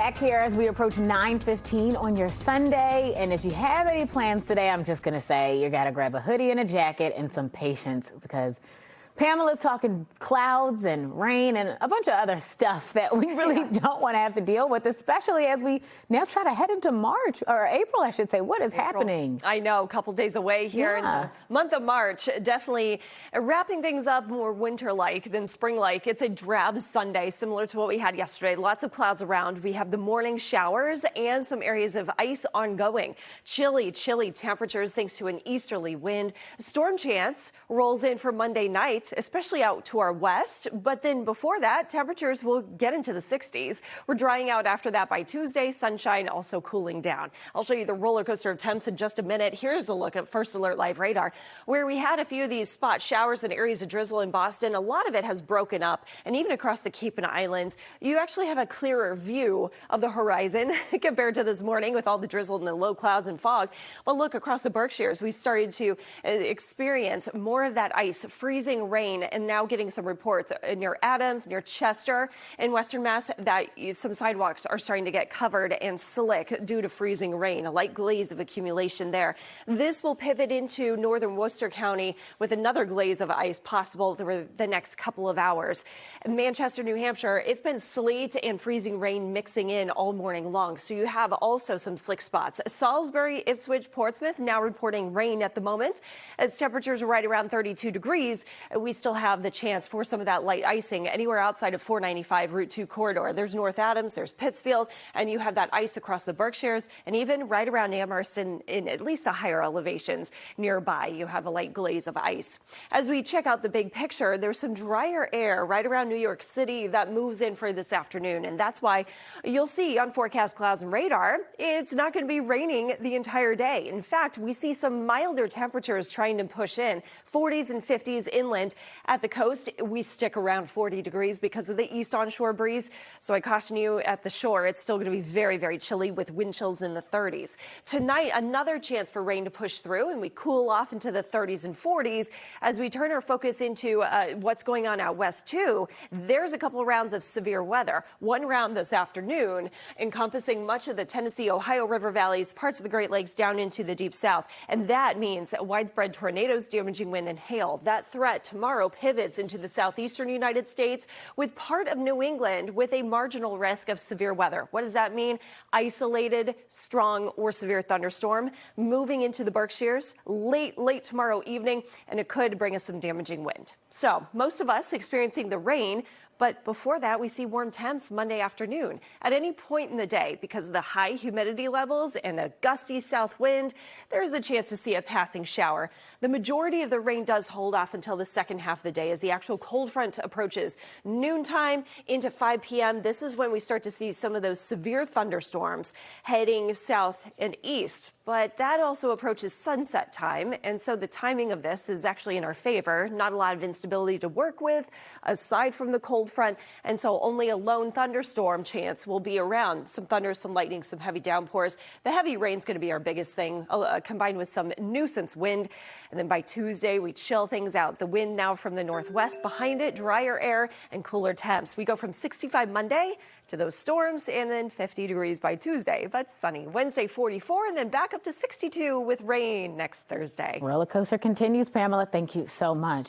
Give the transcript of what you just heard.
back here as we approach 9:15 on your Sunday. And if you have any plans today, I'm just going to say you got to grab a hoodie and a jacket and some patience, because Pamela's talking clouds and rain and a bunch of other stuff that we really don't want to have to deal with, especially as we now try to head into March, or April, I should say. What is happening? I know, a couple days away here in the month of March. Definitely wrapping things up more winter-like than spring-like. It's a drab Sunday, similar to what we had yesterday. Lots of clouds around. We have the morning showers and some areas of ice ongoing. Chilly temperatures thanks to an easterly wind. Storm chance rolls in for Monday night, especially out to our west. But then before that, temperatures will get into the 60s. We're drying out after that by Tuesday. Sunshine also cooling down. I'll show you the roller coaster of temps in just a minute. Here's a look at First Alert Live radar, where we had a few of these spot showers and areas of drizzle in Boston. A lot of it has broken up, and even across the Cape and Islands, you actually have a clearer view of the horizon compared to this morning with all the drizzle and the low clouds and fog. But look, across the Berkshires, we've started to experience more of that ice, freezing rain, and now getting some reports near Adams, near Chester in Western Mass that some sidewalks are starting to get covered and slick due to freezing rain, a light glaze of accumulation there. This will pivot into northern Worcester County with another glaze of ice possible for the next couple of hours. In Manchester, New Hampshire, it's been sleet and freezing rain mixing in all morning long, so you have also some slick spots. Salisbury, Ipswich, Portsmouth now reporting rain at the moment. As temperatures are right around 32 degrees, we still have the chance for some of that light icing anywhere outside of 495 Route 2 corridor. There's North Adams, there's Pittsfield, and you have that ice across the Berkshires, and even right around Amherst in at least the higher elevations nearby, you have a light glaze of ice. As we check out the big picture, there's some drier air right around New York City that moves in for this afternoon, and that's why you'll see on forecast clouds and radar, it's not going to be raining the entire day. In fact, we see some milder temperatures trying to push in, 40s and 50s inland. At the coast, we stick around 40 degrees because of the east onshore breeze. So I caution you, at the shore, it's still going to be very, very chilly with wind chills in the 30s. Tonight, another chance for rain to push through, and we cool off into the 30s and 40s. As we turn our focus into what's going on out west, too, there's a couple rounds of severe weather. One round this afternoon encompassing much of the Tennessee, Ohio River valleys, parts of the Great Lakes down into the deep south. And that means widespread tornadoes, damaging wind and hail. That threat tomorrow pivots into the southeastern United States with part of New England with a marginal risk of severe weather. What does that mean? Isolated, strong or severe thunderstorm moving into the Berkshires late tomorrow evening, and it could bring us some damaging wind. So most of us experiencing the rain, but before that, we see warm temps Monday afternoon. At any point in the day, because of the high humidity levels and a gusty south wind, there is a chance to see a passing shower. The majority of the rain does hold off until the second half of the day as the actual cold front approaches noontime into 5 p.m. This is when we start to see some of those severe thunderstorms heading south and east. But that also approaches sunset time, and so the timing of this is actually in our favor. Not a lot of instability to work with, aside from the cold front, and so only a lone thunderstorm chance will be around. Some thunder, some lightning, some heavy downpours. The heavy rain is going to be our biggest thing, combined with some nuisance wind. And then by Tuesday, we chill things out. The wind now from the northwest, behind it, drier air and cooler temps. We go from 65 Monday to those storms, and then 50 degrees by Tuesday, but sunny. Wednesday, 44, and then back up to 62 with rain next Thursday. Roller coaster continues. Pamela, thank you so much.